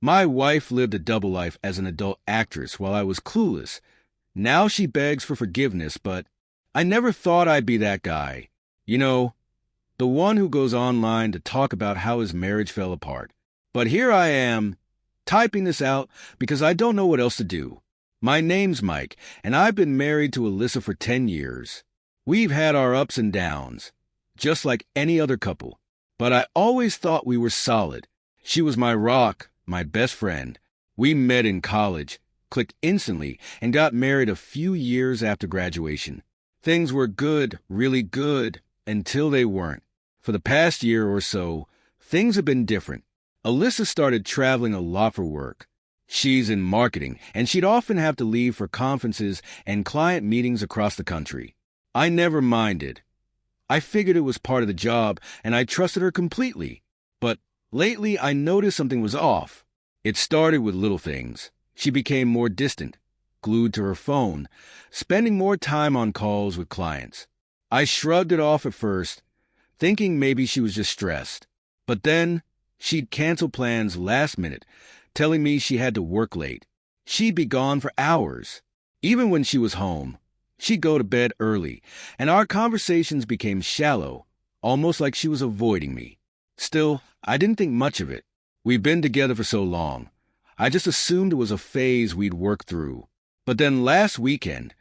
My wife lived a double life as an adult actress while I was clueless. Now she begs for forgiveness, but I never thought I'd be that guy. You know, the one who goes online to talk about how his marriage fell apart. But here I am, typing this out because I don't know what else to do. My name's Mike, and I've been married to Alyssa for 10 years. We've had our ups and downs, just like any other couple. But I always thought we were solid. She was my rock, my best friend. We met in college, clicked instantly, and got married a few years after graduation. Things were good, really good, until they weren't. For the past year or so, things have been different. Alyssa started traveling a lot for work. She's in marketing, and she'd often have to leave for conferences and client meetings across the country. I never minded. I figured it was part of the job, and I trusted her completely. But lately, I noticed something was off. It started with little things. She became more distant, glued to her phone, spending more time on calls with clients. I shrugged it off at first, thinking maybe she was just stressed. But then, she'd cancel plans last minute, telling me she had to work late. She'd be gone for hours. Even when she was home, she'd go to bed early, and our conversations became shallow, almost like she was avoiding me. Still, I didn't think much of it. We've been together for so long. I just assumed it was a phase we'd work through. But then last weekend,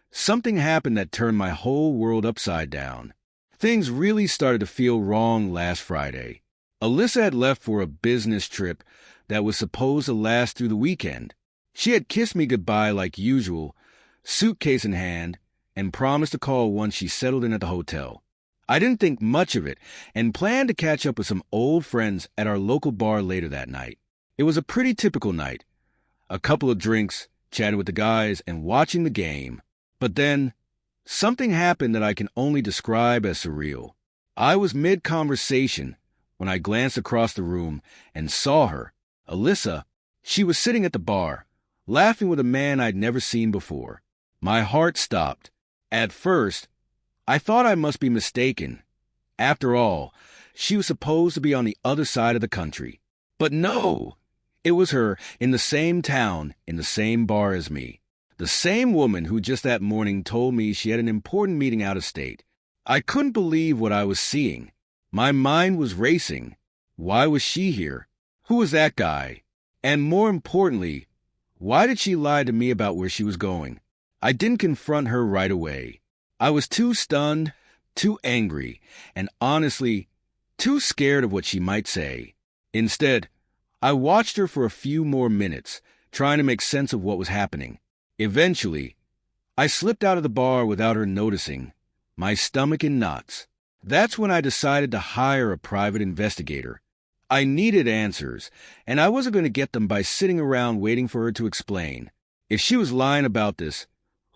something happened that turned my whole world upside down. Things really started to feel wrong last Friday. Alyssa had left for a business trip that was supposed to last through the weekend. She had kissed me goodbye like usual, suitcase in hand, and promised to call once she settled in at the hotel. I didn't think much of it and planned to catch up with some old friends at our local bar later that night. It was a pretty typical night. A couple of drinks, chatting with the guys, and watching the game. But then, something happened that I can only describe as surreal. I was mid-conversation when I glanced across the room and saw her, Alyssa. She was sitting at the bar, laughing with a man I'd never seen before. My heart stopped. At first, I thought I must be mistaken. After all, she was supposed to be on the other side of the country. But no! It was her, in the same town, in the same bar as me. The same woman who just that morning told me she had an important meeting out of state. I couldn't believe what I was seeing. My mind was racing. Why was she here? Who was that guy? And more importantly, why did she lie to me about where she was going? I didn't confront her right away. I was too stunned, too angry, and honestly, too scared of what she might say. Instead, I watched her for a few more minutes, trying to make sense of what was happening. Eventually, I slipped out of the bar without her noticing, my stomach in knots. That's when I decided to hire a private investigator. I needed answers, and I wasn't going to get them by sitting around waiting for her to explain. If she was lying about this,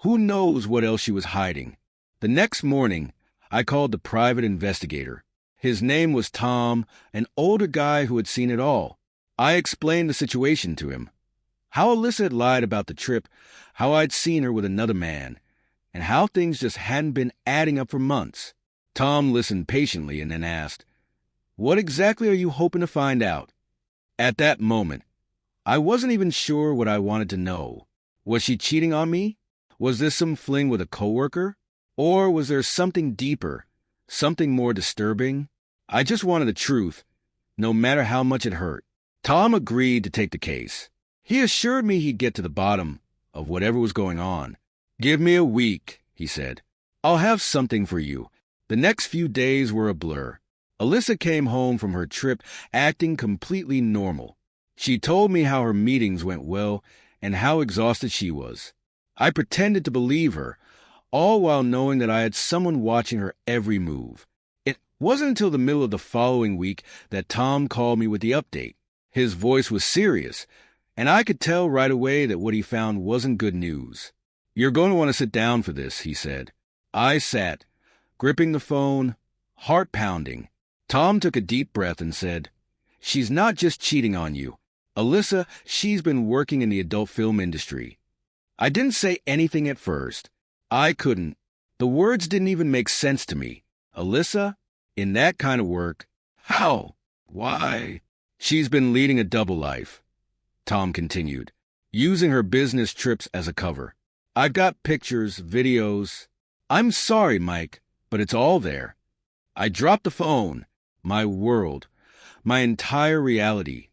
who knows what else she was hiding? The next morning, I called the private investigator. His name was Tom, an older guy who had seen it all. I explained the situation to him. How Alyssa had lied about the trip, how I'd seen her with another man, and how things just hadn't been adding up for months. Tom listened patiently and then asked, "What exactly are you hoping to find out?" At that moment, I wasn't even sure what I wanted to know. Was she cheating on me? Was this some fling with a coworker? Or was there something deeper, something more disturbing? I just wanted the truth, no matter how much it hurt. Tom agreed to take the case. He assured me he'd get to the bottom of whatever was going on. "Give me a week," he said. "I'll have something for you." The next few days were a blur. Alyssa came home from her trip acting completely normal. She told me how her meetings went well and how exhausted she was. I pretended to believe her, all while knowing that I had someone watching her every move. It wasn't until the middle of the following week that Tom called me with the update. His voice was serious, and I could tell right away that what he found wasn't good news. "You're going to want to sit down for this," he said. I sat, gripping the phone, heart pounding. Tom took a deep breath and said, "She's not just cheating on you. Alyssa, she's been working in the adult film industry." I didn't say anything at first. I couldn't. The words didn't even make sense to me. Alyssa? In that kind of work? How? Why? She's been leading a double life. Tom continued, using her business trips as a cover. "I've got pictures, videos. I'm sorry, Mike, but it's all there." I dropped the phone. My world, my entire reality,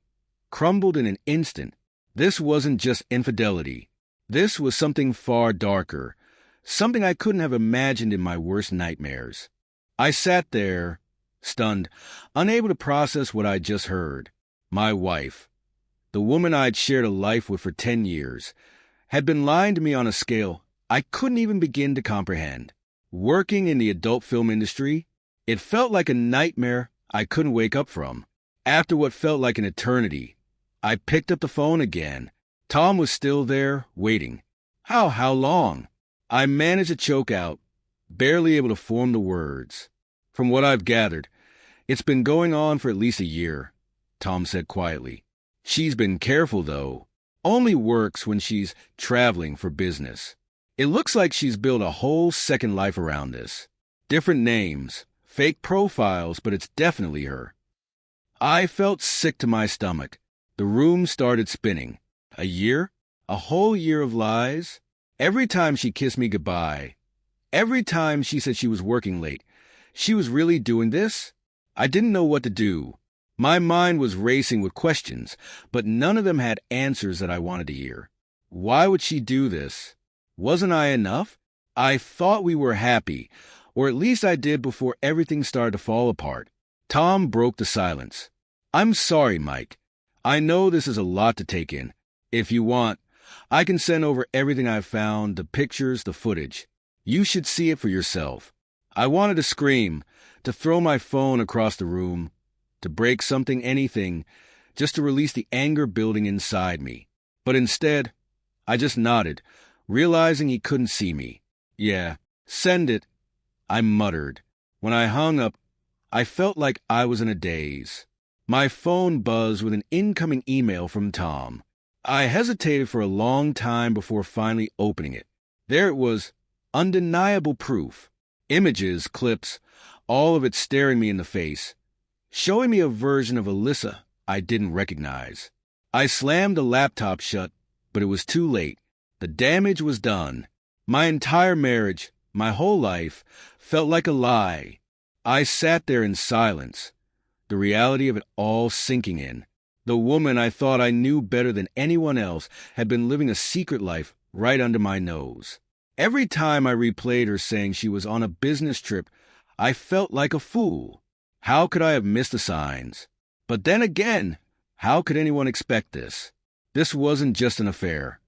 crumbled in an instant. This wasn't just infidelity. This was something far darker, something I couldn't have imagined in my worst nightmares. I sat there, stunned, unable to process what I'd just heard. My wife, the woman I'd shared a life with for 10 years, had been lying to me on a scale I couldn't even begin to comprehend. Working in the adult film industry, it felt like a nightmare I couldn't wake up from. After what felt like an eternity, I picked up the phone again. Tom was still there, waiting. How long? I managed to choke out, barely able to form the words. "From what I've gathered, it's been going on for at least a year," Tom said quietly. "She's been careful, though. Only works when she's traveling for business. It looks like she's built a whole second life around this. Different names, fake profiles, but it's definitely her." I felt sick to my stomach. The room started spinning. A year? A whole year of lies? Every time she kissed me goodbye, every time she said she was working late, she was really doing this? I didn't know what to do. My mind was racing with questions, but none of them had answers that I wanted to hear. Why would she do this? Wasn't I enough? I thought we were happy, or at least I did before everything started to fall apart. Tom broke the silence. "I'm sorry, Mike. I know this is a lot to take in. If you want, I can send over everything I've found, the pictures, the footage. You should see it for yourself." I wanted to scream, to throw my phone across the room, to break something, anything, just to release the anger building inside me. But instead, I just nodded, realizing he couldn't see me. "Yeah, send it," I muttered. When I hung up, I felt like I was in a daze. My phone buzzed with an incoming email from Tom. I hesitated for a long time before finally opening it. There it was, undeniable proof. Images, clips, all of it staring me in the face, showing me a version of Alyssa I didn't recognize. I slammed the laptop shut, but it was too late. The damage was done. My entire marriage, my whole life, felt like a lie. I sat there in silence, the reality of it all sinking in. The woman I thought I knew better than anyone else had been living a secret life right under my nose. Every time I replayed her saying she was on a business trip, I felt like a fool. How could I have missed the signs? But then again, how could anyone expect this? This wasn't just an affair.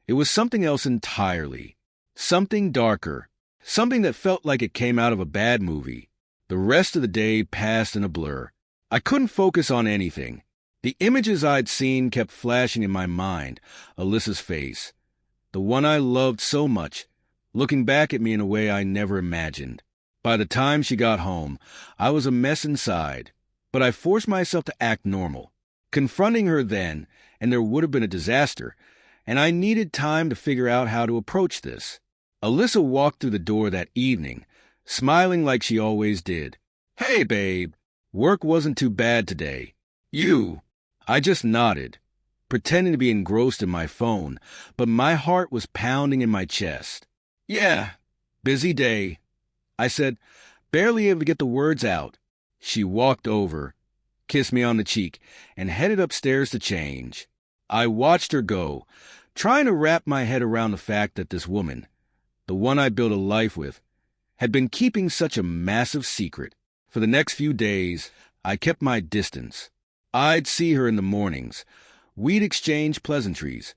It was something else entirely. Something darker. Something that felt like it came out of a bad movie. The rest of the day passed in a blur. I couldn't focus on anything. The images I'd seen kept flashing in my mind. Alyssa's face, the one I loved so much, looking back at me in a way I never imagined. By the time she got home, I was a mess inside, but I forced myself to act normal. Confronting her then, and there would have been a disaster, and I needed time to figure out how to approach this. Alyssa walked through the door that evening, smiling like she always did. "Hey, babe, work wasn't too bad today. You?" I just nodded, pretending to be engrossed in my phone, but my heart was pounding in my chest. "Yeah, busy day," I said, barely able to get the words out. She walked over, kissed me on the cheek, and headed upstairs to change. I watched her go, trying to wrap my head around the fact that this woman, the one I built a life with, had been keeping such a massive secret. For the next few days, I kept my distance. I'd see her in the mornings. We'd exchange pleasantries.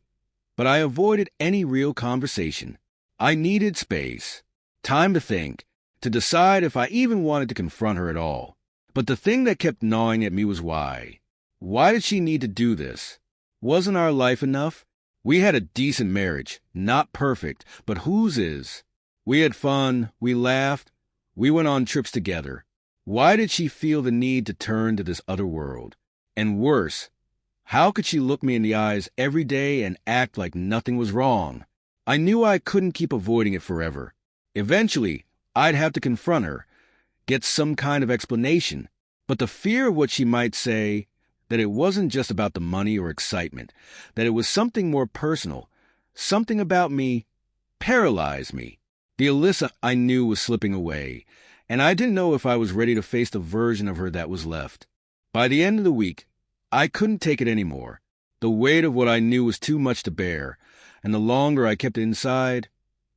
But I avoided any real conversation. I needed space, time to think, to decide if I even wanted to confront her at all. But the thing that kept gnawing at me was why. Why did she need to do this? Wasn't our life enough? We had a decent marriage, not perfect, but whose is? We had fun, we laughed, we went on trips together. Why did she feel the need to turn to this other world? And worse, how could she look me in the eyes every day and act like nothing was wrong? I knew I couldn't keep avoiding it forever. Eventually, I'd have to confront her, get some kind of explanation. But the fear of what she might say, that it wasn't just about the money or excitement, that it was something more personal, something about me paralyzed me. The Alyssa I knew was slipping away, and I didn't know if I was ready to face the version of her that was left. By the end of the week, I couldn't take it anymore. The weight of what I knew was too much to bear, and the longer I kept it inside,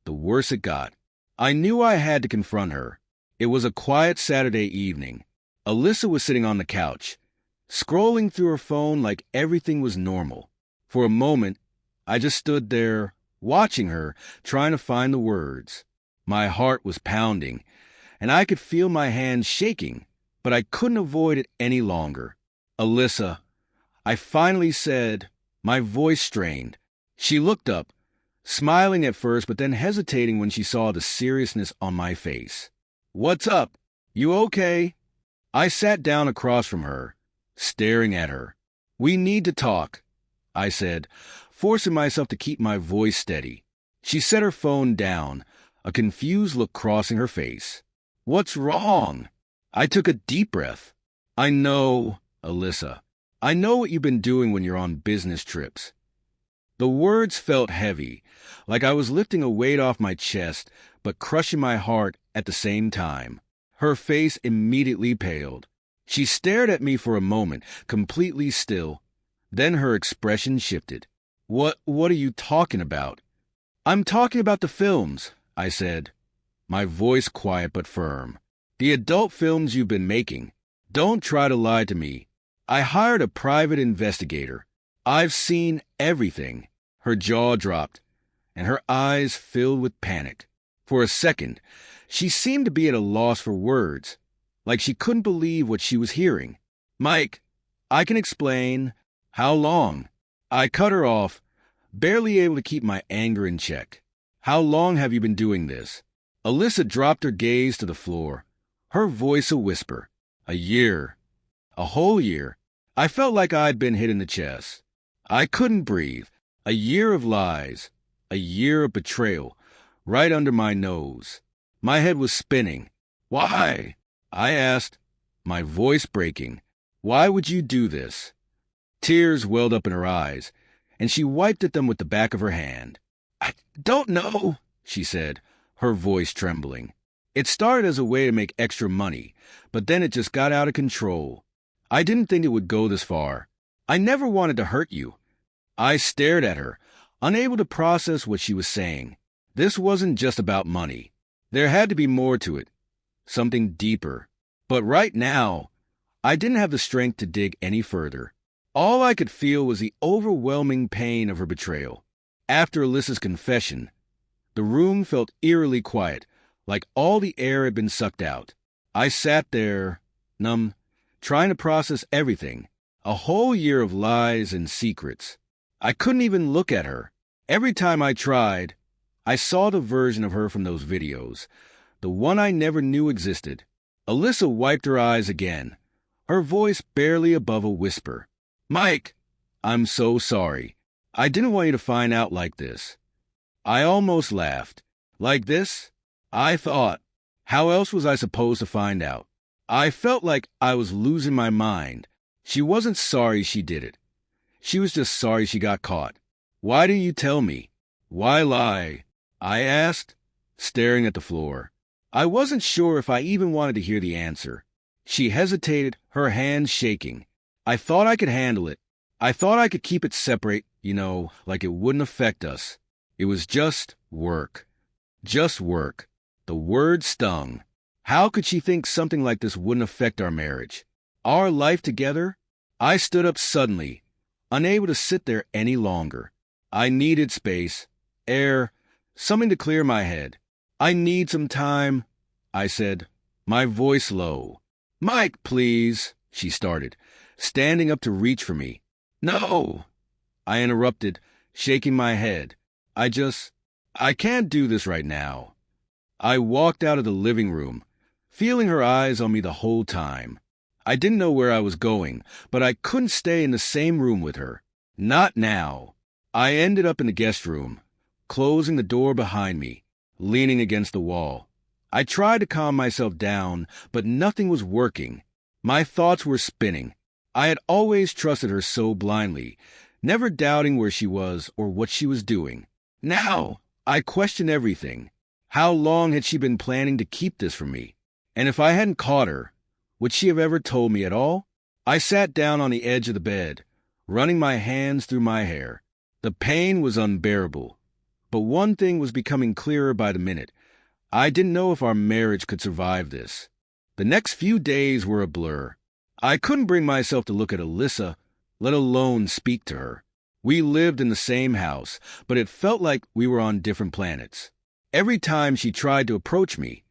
the worse it got. I knew I had to confront her. It was a quiet Saturday evening. Alyssa was sitting on the couch, scrolling through her phone like everything was normal. For a moment, I just stood there, watching her, trying to find the words. My heart was pounding, and I could feel my hands shaking, but I couldn't avoid it any longer. "Alyssa," I finally said, my voice strained. She looked up, smiling at first but then hesitating when she saw the seriousness on my face. "What's up? You okay?" I sat down across from her, staring at her. "We need to talk," I said, forcing myself to keep my voice steady. She set her phone down, a confused look crossing her face. "What's wrong?" I took a deep breath. "I know, Alyssa. I know what you've been doing when you're on business trips." The words felt heavy, like I was lifting a weight off my chest, but crushing my heart at the same time. Her face immediately paled. She stared at me for a moment, completely still. Then her expression shifted. What are you talking about?" "I'm talking about the films," I said, my voice quiet but firm. "The adult films you've been making. Don't try to lie to me. I hired a private investigator. I've seen everything." Her jaw dropped, and her eyes filled with panic. For a second, she seemed to be at a loss for words, like she couldn't believe what she was hearing. "Mike, I can explain." "How long?" I cut her off, barely able to keep my anger in check. "How long have you been doing this?" Alyssa dropped her gaze to the floor, her voice a whisper. "A year. A whole year." I felt like I'd been hit in the chest. I couldn't breathe. A year of lies, a year of betrayal, right under my nose. My head was spinning. "Why?" I asked, my voice breaking. "Why would you do this?" Tears welled up in her eyes, and she wiped at them with the back of her hand. "I don't know," she said, her voice trembling. "It started as a way to make extra money, but then it just got out of control. I didn't think it would go this far. I never wanted to hurt you." I stared at her, unable to process what she was saying. This wasn't just about money. There had to be more to it, something deeper. But right now, I didn't have the strength to dig any further. All I could feel was the overwhelming pain of her betrayal. After Alyssa's confession, the room felt eerily quiet, like all the air had been sucked out. I sat there, numb, trying to process everything. A whole year of lies and secrets. I couldn't even look at her. Every time I tried, I saw the version of her from those videos, the one I never knew existed. Alyssa wiped her eyes again, her voice barely above a whisper. "Mike, I'm so sorry. I didn't want you to find out like this." I almost laughed. "Like this?" I thought. How else was I supposed to find out? I felt like I was losing my mind. She wasn't sorry she did it. She was just sorry she got caught. "Why didn't you tell me? Why lie?" I asked, staring at the floor. I wasn't sure if I even wanted to hear the answer. She hesitated, her hands shaking. I thought I could handle it. I thought I could keep it separate, like it wouldn't affect us. It was just work. Just work. The word stung. How could she think something like this wouldn't affect our marriage? Our life together? I stood up suddenly, unable to sit there any longer. I needed space, air, something to clear my head. "I need some time," I said, my voice low. "Mike, please," she started, standing up to reach for me. "No," I interrupted, shaking my head. I can't do this right now." I walked out of the living room, feeling her eyes on me the whole time. I didn't know where I was going, but I couldn't stay in the same room with her. Not now. I ended up in the guest room, closing the door behind me, leaning against the wall. I tried to calm myself down, but nothing was working. My thoughts were spinning. I had always trusted her so blindly, never doubting where she was or what she was doing. Now, I questioned everything. How long had she been planning to keep this from me? And if I hadn't caught her, would she have ever told me at all? I sat down on the edge of the bed, running my hands through my hair. The pain was unbearable. But one thing was becoming clearer by the minute. I didn't know if our marriage could survive this. The next few days were a blur. I couldn't bring myself to look at Alyssa, let alone speak to her. We lived in the same house, but it felt like we were on different planets. Every time she tried to approach me,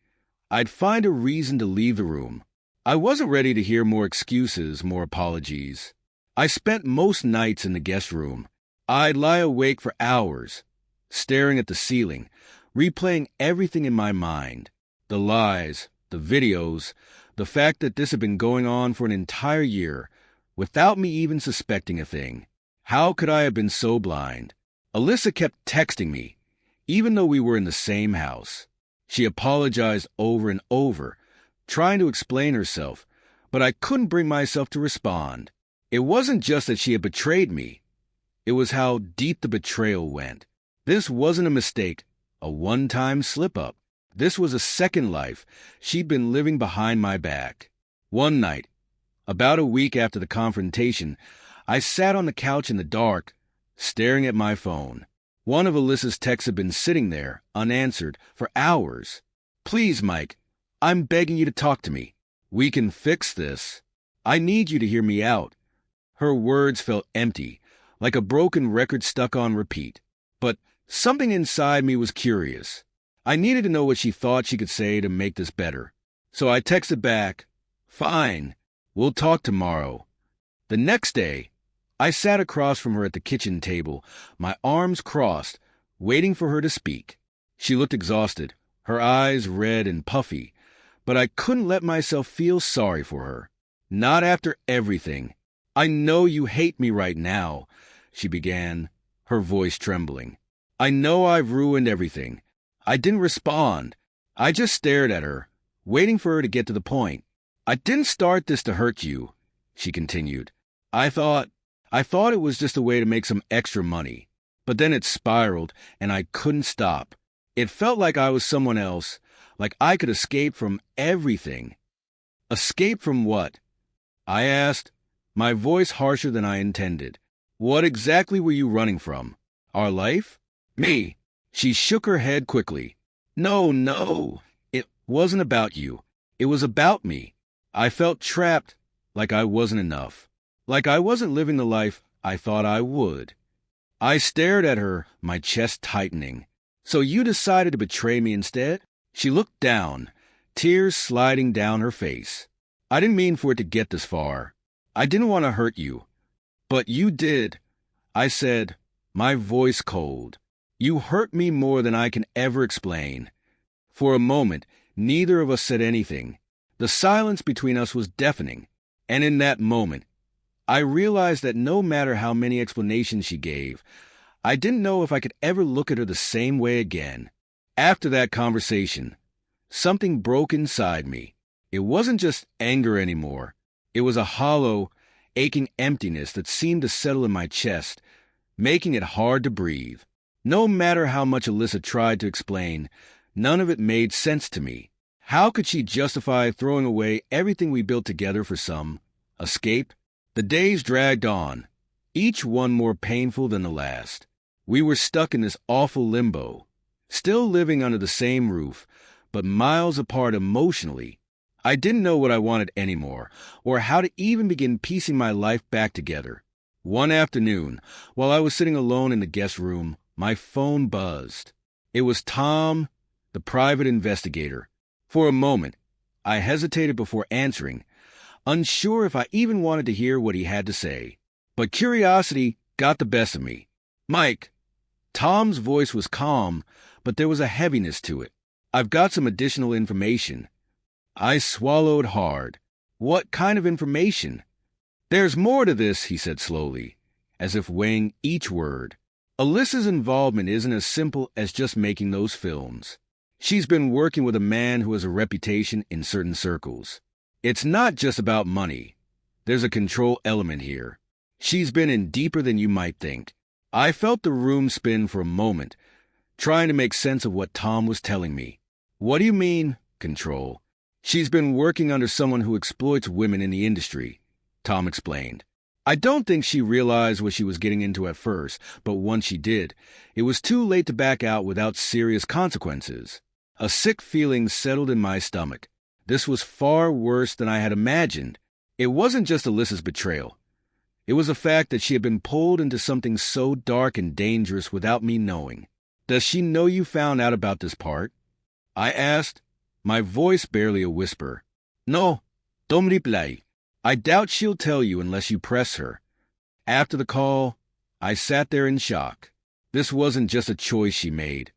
I'd find a reason to leave the room. I wasn't ready to hear more excuses, more apologies. I spent most nights in the guest room. I'd lie awake for hours, staring at the ceiling, replaying everything in my mind. The lies, the videos, the fact that this had been going on for an entire year, without me even suspecting a thing. How could I have been so blind? Alyssa kept texting me, even though we were in the same house. She apologized over and over, trying to explain herself, but I couldn't bring myself to respond. It wasn't just that she had betrayed me. It was how deep the betrayal went. This wasn't a mistake, a one-time slip-up. This was a second life she'd been living behind my back. One night, about a week after the confrontation, I sat on the couch in the dark, staring at my phone. One of Alyssa's texts had been sitting there, unanswered, for hours. "Please, Mike, I'm begging you to talk to me. We can fix this. I need you to hear me out." Her words felt empty, like a broken record stuck on repeat. But something inside me was curious. I needed to know what she thought she could say to make this better. So I texted back, "Fine, we'll talk tomorrow." The next day, I sat across from her at the kitchen table, my arms crossed, waiting for her to speak. She looked exhausted, her eyes red and puffy, but I couldn't let myself feel sorry for her. "Not after everything. I know you hate me right now," she began, her voice trembling. "I know I've ruined everything." I didn't respond. I just stared at her, waiting for her to get to the point. "I didn't start this to hurt you," she continued. I thought it was just a way to make some extra money. But then it spiraled, and I couldn't stop. It felt like I was someone else, like I could escape from everything. Escape from what? I asked, my voice harsher than I intended. "What exactly were you running from? Our life?" "Me." She shook her head quickly. No, it wasn't about you. It was about me. I felt trapped, like I wasn't enough. Like I wasn't living the life I thought I would. I stared at her, my chest tightening. "So you decided to betray me instead?" She looked down, tears sliding down her face. "I didn't mean for it to get this far. I didn't want to hurt you. But you did," I said, my voice cold. "You hurt me more than I can ever explain." For a moment, neither of us said anything. The silence between us was deafening. And in that moment, I realized that no matter how many explanations she gave, I didn't know if I could ever look at her the same way again. After that conversation, something broke inside me. It wasn't just anger anymore. It was a hollow, aching emptiness that seemed to settle in my chest, making it hard to breathe. No matter how much Alyssa tried to explain, none of it made sense to me. How could she justify throwing away everything we built together for some escape? The days dragged on, each one more painful than the last. We were stuck in this awful limbo, still living under the same roof, but miles apart emotionally. I didn't know what I wanted anymore, or how to even begin piecing my life back together. One afternoon, while I was sitting alone in the guest room, my phone buzzed. It was Tom, the private investigator. For a moment, I hesitated before answering, unsure if I even wanted to hear what he had to say. But curiosity got the best of me. "Mike." Tom's voice was calm, but there was a heaviness to it. "I've got some additional information." I swallowed hard. "What kind of information?" "There's more to this," he said slowly, as if weighing each word. "Alyssa's involvement isn't as simple as just making those films. She's been working with a man who has a reputation in certain circles. It's not just about money. There's a control element here. She's been in deeper than you might think. I felt the room spin for a moment, trying to make sense of what Tom was telling me. What do you mean, control? She's been working under someone who exploits women in the industry, Tom explained. I don't think she realized what she was getting into at first, but once she did, it was too late to back out without serious consequences. A sick feeling settled in my stomach. This was far worse than I had imagined. It wasn't just Alyssa's betrayal. It was the fact that she had been pulled into something so dark and dangerous without me knowing. Does she know you found out about this part? I asked, my voice barely a whisper. No, don't reply. I doubt she'll tell you unless you press her. After the call, I sat there in shock. This wasn't just a choice she made.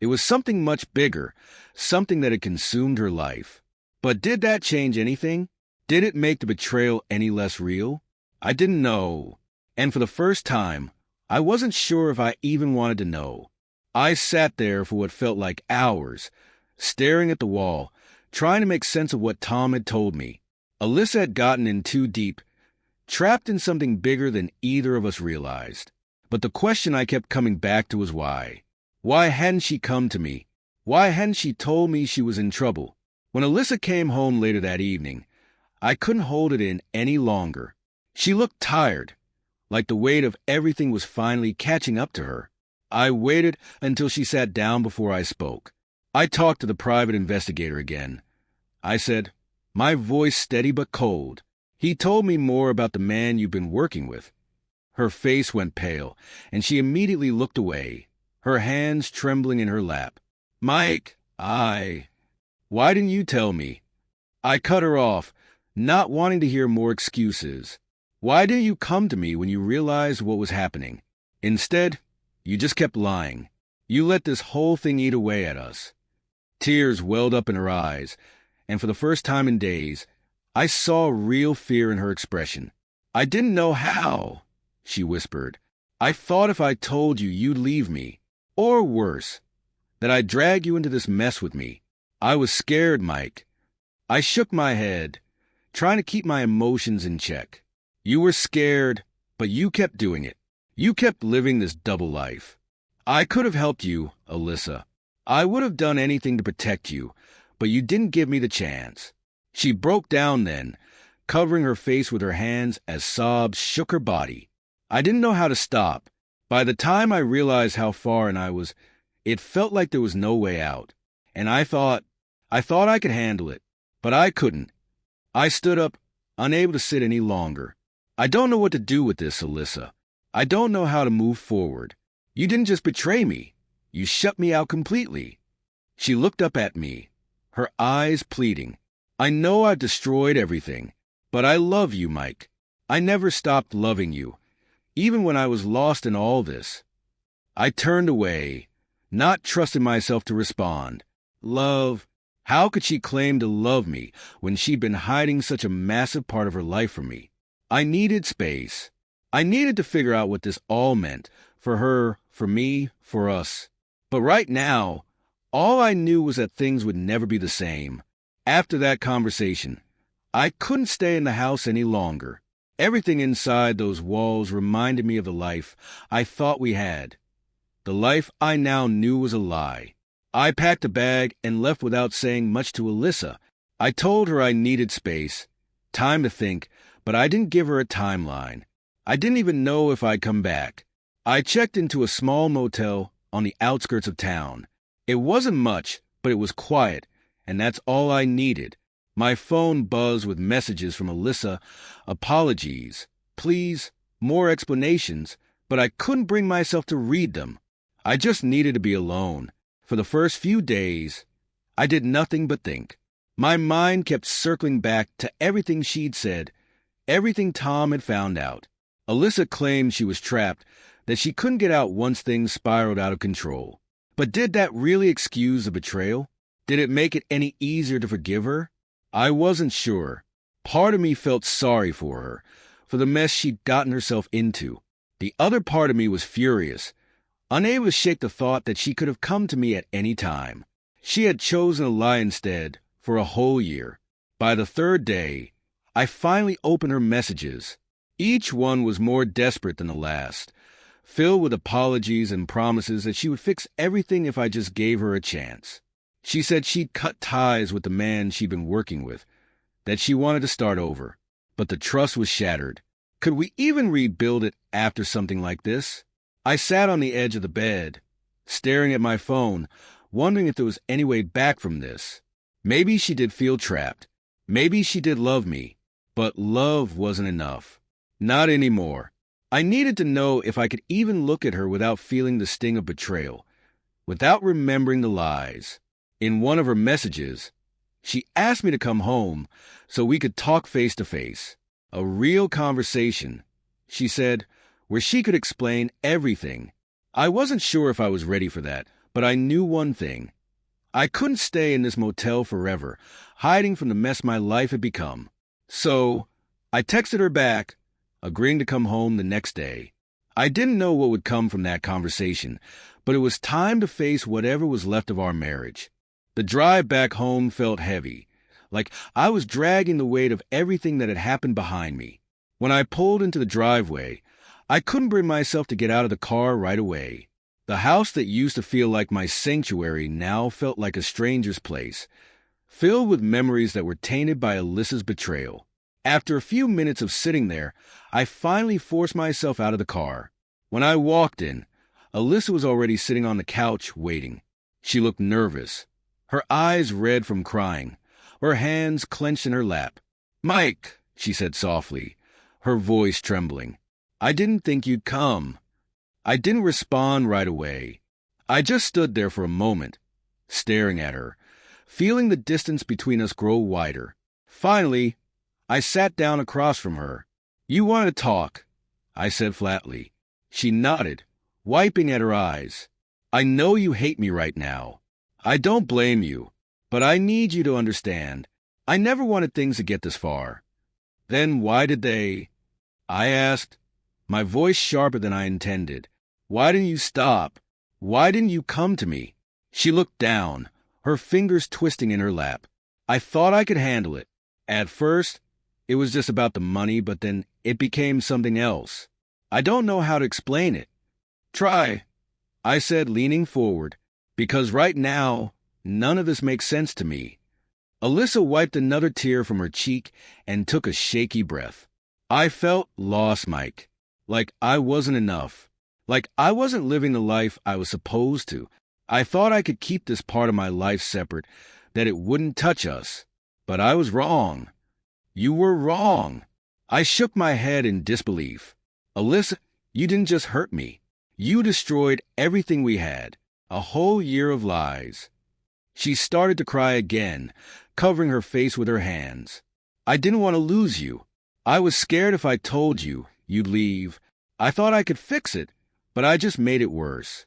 It was something much bigger, something that had consumed her life. But did that change anything? Did it make the betrayal any less real? I didn't know. And for the first time, I wasn't sure if I even wanted to know. I sat there for what felt like hours, staring at the wall, trying to make sense of what Tom had told me. Alyssa had gotten in too deep, trapped in something bigger than either of us realized. But the question I kept coming back to was why. Why hadn't she come to me? Why hadn't she told me she was in trouble? When Alyssa came home later that evening, I couldn't hold it in any longer. She looked tired, like the weight of everything was finally catching up to her. I waited until she sat down before I spoke. I talked to the private investigator again. I said, my voice steady but cold. He told me more about the man you've been working with. Her face went pale, and she immediately looked away, her hands trembling in her lap. Mike, why didn't you tell me? I cut her off, not wanting to hear more excuses. Why didn't you come to me when you realized what was happening? Instead, you just kept lying. You let this whole thing eat away at us. Tears welled up in her eyes, and for the first time in days, I saw real fear in her expression. I didn't know how, she whispered. I thought if I told you, you'd leave me. Or worse, that I'd drag you into this mess with me. I was scared, Mike. I shook my head, trying to keep my emotions in check. You were scared, but you kept doing it. You kept living this double life. I could have helped you, Alyssa. I would have done anything to protect you, but you didn't give me the chance. She broke down then, covering her face with her hands as sobs shook her body. I didn't know how to stop. By the time I realized how far in I was, it felt like there was no way out. And I thought I could handle it, but I couldn't. I stood up, unable to sit any longer. I don't know what to do with this, Alyssa. I don't know how to move forward. You didn't just betray me. You shut me out completely. She looked up at me, her eyes pleading. I know I've destroyed everything, but I love you, Mike. I never stopped loving you, even when I was lost in all this. I turned away, not trusting myself to respond. Love? How could she claim to love me when she'd been hiding such a massive part of her life from me? I needed space. I needed to figure out what this all meant, for her, for me, for us. But right now, all I knew was that things would never be the same. After that conversation, I couldn't stay in the house any longer. Everything inside those walls reminded me of the life I thought we had. The life I now knew was a lie. I packed a bag and left without saying much to Alyssa. I told her I needed space, time to think, but I didn't give her a timeline. I didn't even know if I'd come back. I checked into a small motel on the outskirts of town. It wasn't much, but it was quiet, and that's all I needed. My phone buzzed with messages from Alyssa, apologies, please, more explanations, but I couldn't bring myself to read them. I just needed to be alone. For the first few days, I did nothing but think. My mind kept circling back to everything she'd said, everything Tom had found out. Alyssa claimed she was trapped, that she couldn't get out once things spiraled out of control. But did that really excuse the betrayal? Did it make it any easier to forgive her? I wasn't sure. Part of me felt sorry for her, for the mess she'd gotten herself into. The other part of me was furious, unable to shake the thought that she could have come to me at any time. She had chosen to lie instead for a whole year. By the third day, I finally opened her messages. Each one was more desperate than the last, filled with apologies and promises that she would fix everything if I just gave her a chance. She said she'd cut ties with the man she'd been working with, that she wanted to start over. But the trust was shattered. Could we even rebuild it after something like this? I sat on the edge of the bed, staring at my phone, wondering if there was any way back from this. Maybe she did feel trapped. Maybe she did love me. But love wasn't enough. Not anymore. I needed to know if I could even look at her without feeling the sting of betrayal, without remembering the lies. In one of her messages, she asked me to come home so we could talk face to face. A real conversation, she said, where she could explain everything. I wasn't sure if I was ready for that, but I knew one thing. I couldn't stay in this motel forever, hiding from the mess my life had become. So, I texted her back, agreeing to come home the next day. I didn't know what would come from that conversation, but it was time to face whatever was left of our marriage. The drive back home felt heavy, like I was dragging the weight of everything that had happened behind me. When I pulled into the driveway, I couldn't bring myself to get out of the car right away. The house that used to feel like my sanctuary now felt like a stranger's place, filled with memories that were tainted by Alyssa's betrayal. After a few minutes of sitting there, I finally forced myself out of the car. When I walked in, Alyssa was already sitting on the couch waiting. She looked nervous, her eyes red from crying, her hands clenched in her lap. "Mike," she said softly, her voice trembling, "I didn't think you'd come." I didn't respond right away. I just stood there for a moment, staring at her, feeling the distance between us grow wider. Finally, I sat down across from her. "You want to talk," I said flatly. She nodded, wiping at her eyes. "I know you hate me right now. I don't blame you, but I need you to understand. I never wanted things to get this far." "Then why did they?" I asked, my voice sharper than I intended. "Why didn't you stop? Why didn't you come to me?" She looked down, her fingers twisting in her lap. I thought I could handle it. At first, it was just about the money, but then it became something else. I don't know how to explain it. "Try," I said, leaning forward, "because right now, none of this makes sense to me." Alyssa wiped another tear from her cheek and took a shaky breath. I felt lost, Mike. Like I wasn't enough. Like I wasn't living the life I was supposed to. I thought I could keep this part of my life separate, that it wouldn't touch us. But I was wrong. You were wrong. I shook my head in disbelief. "Alyssa, you didn't just hurt me. You destroyed everything we had. A whole year of lies." She started to cry again, covering her face with her hands. "I didn't want to lose you. I was scared if I told you, you'd leave. I thought I could fix it, but I just made it worse."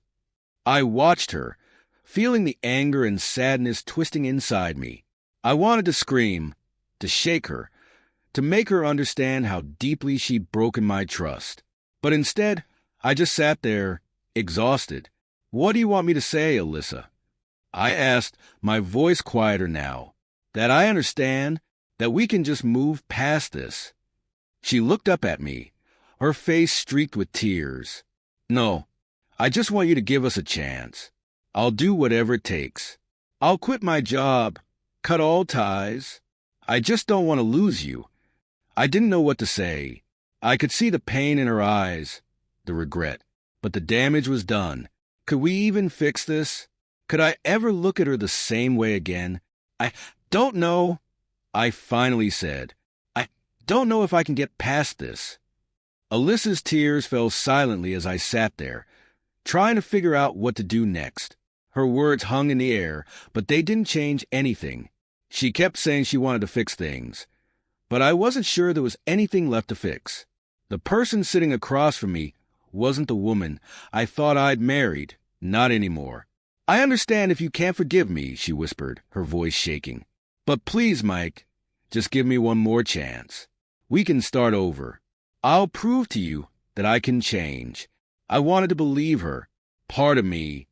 I watched her, feeling the anger and sadness twisting inside me. I wanted to scream, to shake her, to make her understand how deeply she'd broken my trust. But instead, I just sat there, exhausted. "What do you want me to say, Alyssa?" I asked, my voice quieter now. "That I understand, that we can just move past this." She looked up at me, her face streaked with tears. "No, I just want you to give us a chance. I'll do whatever it takes. I'll quit my job, cut all ties. I just don't want to lose you." I didn't know what to say. I could see the pain in her eyes, the regret. But the damage was done. Could we even fix this? Could I ever look at her the same way again? "I don't know," I finally said. "I don't know if I can get past this." Alyssa's tears fell silently as I sat there, trying to figure out what to do next. Her words hung in the air, but they didn't change anything. She kept saying she wanted to fix things, but I wasn't sure there was anything left to fix. The person sitting across from me wasn't the woman I thought I'd married, not anymore. "I understand if you can't forgive me," she whispered, her voice shaking. "But please, Mike, just give me one more chance. We can start over. I'll prove to you that I can change." I wanted to believe her. Part of me,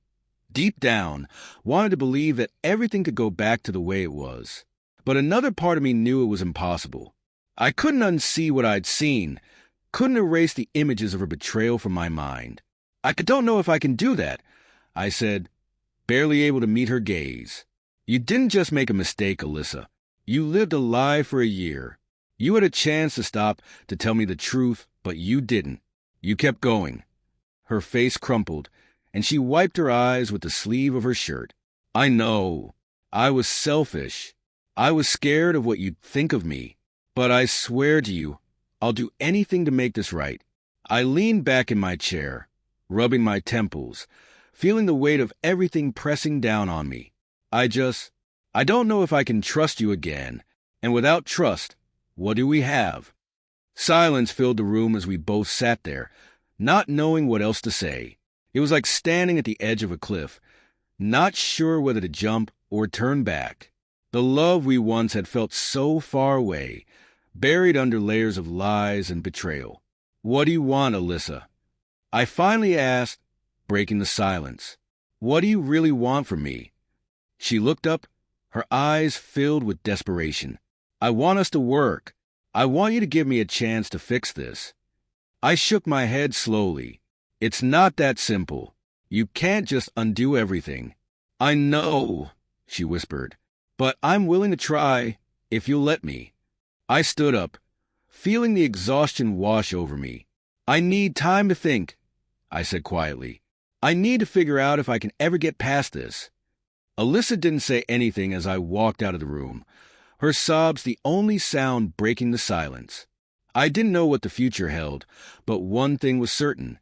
deep down, wanted to believe that everything could go back to the way it was. But another part of me knew it was impossible. I couldn't unsee what I'd seen, couldn't erase the images of her betrayal from my mind. I don't know if I can do that, I said, barely able to meet her gaze. You didn't just make a mistake, Alyssa. You lived a lie for a year. You had a chance to stop, to tell me the truth, but you didn't. You kept going. Her face crumpled, and she wiped her eyes with the sleeve of her shirt. I know. I was selfish. I was scared of what you'd think of me. But I swear to you, I'll do anything to make this right. I leaned back in my chair, rubbing my temples, feeling the weight of everything pressing down on me. I don't know if I can trust you again. And without trust, what do we have? Silence filled the room as we both sat there, not knowing what else to say. It was like standing at the edge of a cliff, not sure whether to jump or turn back. The love we once had felt so far away, buried under layers of lies and betrayal. What do you want, Alyssa? I finally asked, breaking the silence. What do you really want from me? She looked up, her eyes filled with desperation. I want us to work. I want you to give me a chance to fix this. I shook my head slowly. It's not that simple. You can't just undo everything. I know, she whispered, but I'm willing to try if you'll let me. I stood up, feeling the exhaustion wash over me. I need time to think, I said quietly. I need to figure out if I can ever get past this. Alyssa didn't say anything as I walked out of the room, her sobs the only sound breaking the silence. I didn't know what the future held, but one thing was certain.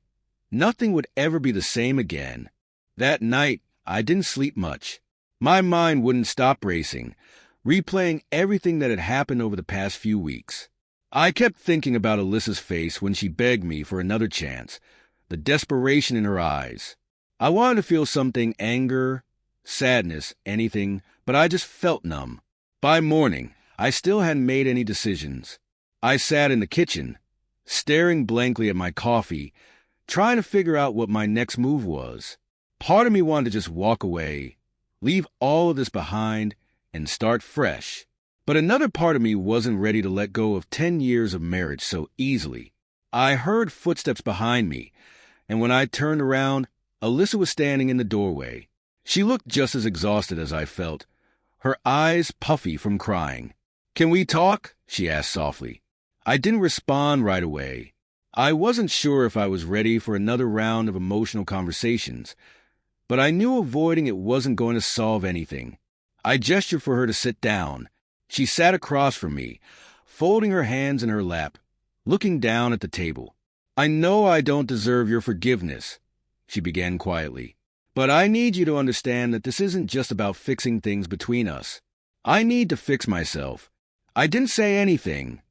Nothing would ever be the same again. That night, I didn't sleep much. My mind wouldn't stop racing, replaying everything that had happened over the past few weeks. I kept thinking about Alyssa's face when she begged me for another chance, the desperation in her eyes. I wanted to feel something, anger, sadness, anything, but I just felt numb. By morning, I still hadn't made any decisions. I sat in the kitchen, staring blankly at my coffee, trying to figure out what my next move was. Part of me wanted to just walk away, leave all of this behind, and start fresh. But another part of me wasn't ready to let go of 10 years of marriage so easily. I heard footsteps behind me, and when I turned around, Alyssa was standing in the doorway. She looked just as exhausted as I felt, her eyes puffy from crying. "Can we talk?" she asked softly. I didn't respond right away. I wasn't sure if I was ready for another round of emotional conversations, but I knew avoiding it wasn't going to solve anything. I gestured for her to sit down. She sat across from me, folding her hands in her lap, looking down at the table. "I know I don't deserve your forgiveness," she began quietly, "but I need you to understand that this isn't just about fixing things between us. I need to fix myself." I didn't say anything,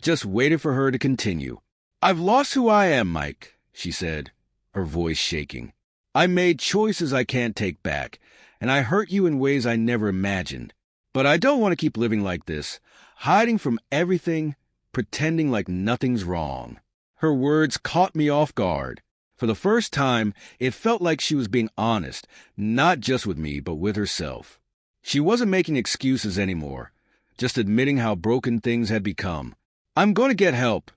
just waited for her to continue. "I've lost who I am, Mike," she said, her voice shaking. "I made choices I can't take back, and I hurt you in ways I never imagined. But I don't want to keep living like this, hiding from everything, pretending like nothing's wrong." Her words caught me off guard. For the first time, it felt like she was being honest, not just with me, but with herself. She wasn't making excuses anymore, just admitting how broken things had become. "I'm going to get help,"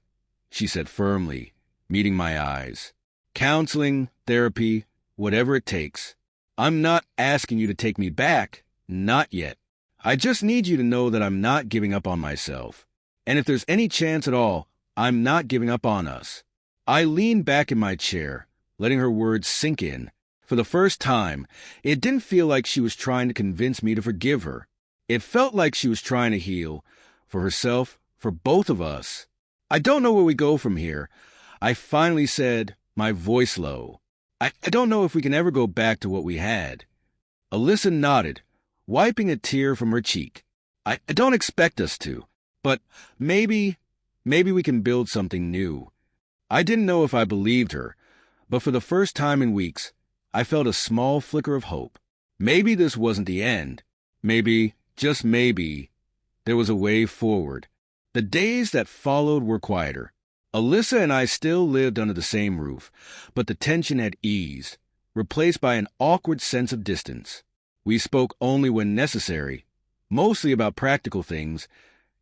she said firmly, meeting my eyes. "Counseling, therapy, whatever it takes. I'm not asking you to take me back, not yet. I just need you to know that I'm not giving up on myself. And if there's any chance at all, I'm not giving up on us." I leaned back in my chair, letting her words sink in. For the first time, it didn't feel like she was trying to convince me to forgive her. It felt like she was trying to heal, for herself, for both of us. "I don't know where we go from here," I finally said, my voice low. I don't know if we can ever go back to what we had." Alyssa nodded, wiping a tear from her cheek. I don't expect us to, but maybe we can build something new." I didn't know if I believed her, but for the first time in weeks, I felt a small flicker of hope. Maybe this wasn't the end. Maybe, just maybe, there was a way forward. The days that followed were quieter. Alyssa and I still lived under the same roof, but the tension had eased, replaced by an awkward sense of distance. We spoke only when necessary, mostly about practical things,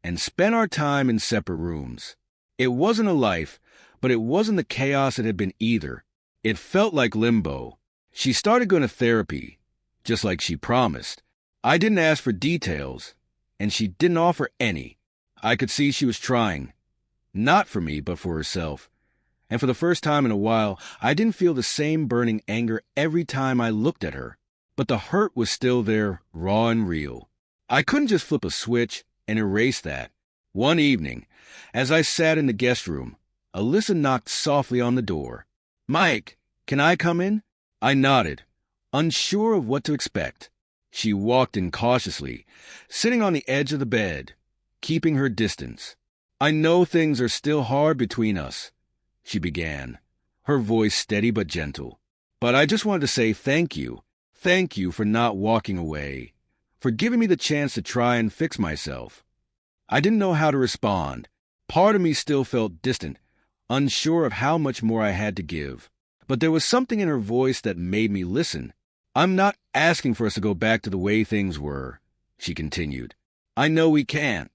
and spent our time in separate rooms. It wasn't a life, but it wasn't the chaos it had been either. It felt like limbo. She started going to therapy, just like she promised. I didn't ask for details, and she didn't offer any. I could see she was trying. Not for me, but for herself. And for the first time in a while, I didn't feel the same burning anger every time I looked at her. But the hurt was still there, raw and real. I couldn't just flip a switch and erase that. One evening, as I sat in the guest room, Alyssa knocked softly on the door. "Mike, can I come in?" I nodded, unsure of what to expect. She walked in cautiously, sitting on the edge of the bed, keeping her distance. "I know things are still hard between us," she began, her voice steady but gentle. "But I just wanted to say thank you. Thank you for not walking away, for giving me the chance to try and fix myself." I didn't know how to respond. Part of me still felt distant, unsure of how much more I had to give. But there was something in her voice that made me listen. "I'm not asking for us to go back to the way things were," she continued. "I know we can't.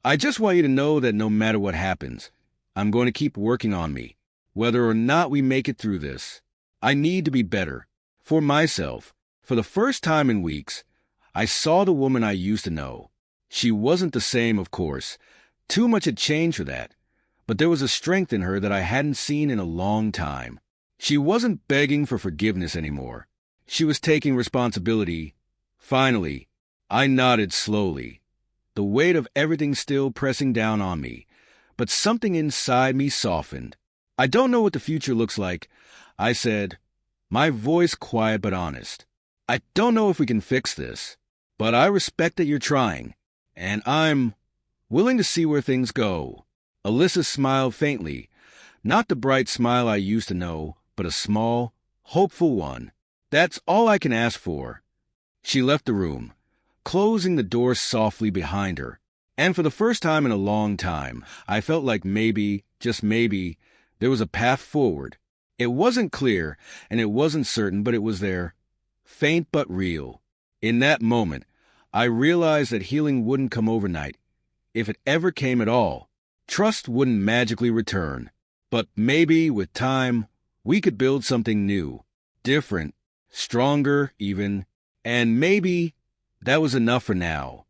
I just want you to know that no matter what happens, I'm going to keep working on me, whether or not we make it through this. I need to be better. For myself. For the first time in weeks, I saw the woman I used to know. She wasn't the same, of course. Too much had changed for that. But there was a strength in her that I hadn't seen in a long time. She wasn't begging for forgiveness anymore. She was taking responsibility. Finally, I nodded slowly, the weight of everything still pressing down on me. But something inside me softened. "I don't know what the future looks like," I said, my voice quiet but honest. "I don't know if we can fix this, but I respect that you're trying, and I'm willing to see where things go." Alyssa smiled faintly, not the bright smile I used to know, but a small, hopeful one. "That's all I can ask for." She left the room, closing the door softly behind her. And for the first time in a long time, I felt like maybe, just maybe, there was a path forward. It wasn't clear, and it wasn't certain, but it was there, faint but real. In that moment, I realized that healing wouldn't come overnight. If it ever came at all, trust wouldn't magically return. But maybe, with time, we could build something new, different, stronger even, and maybe that was enough for now.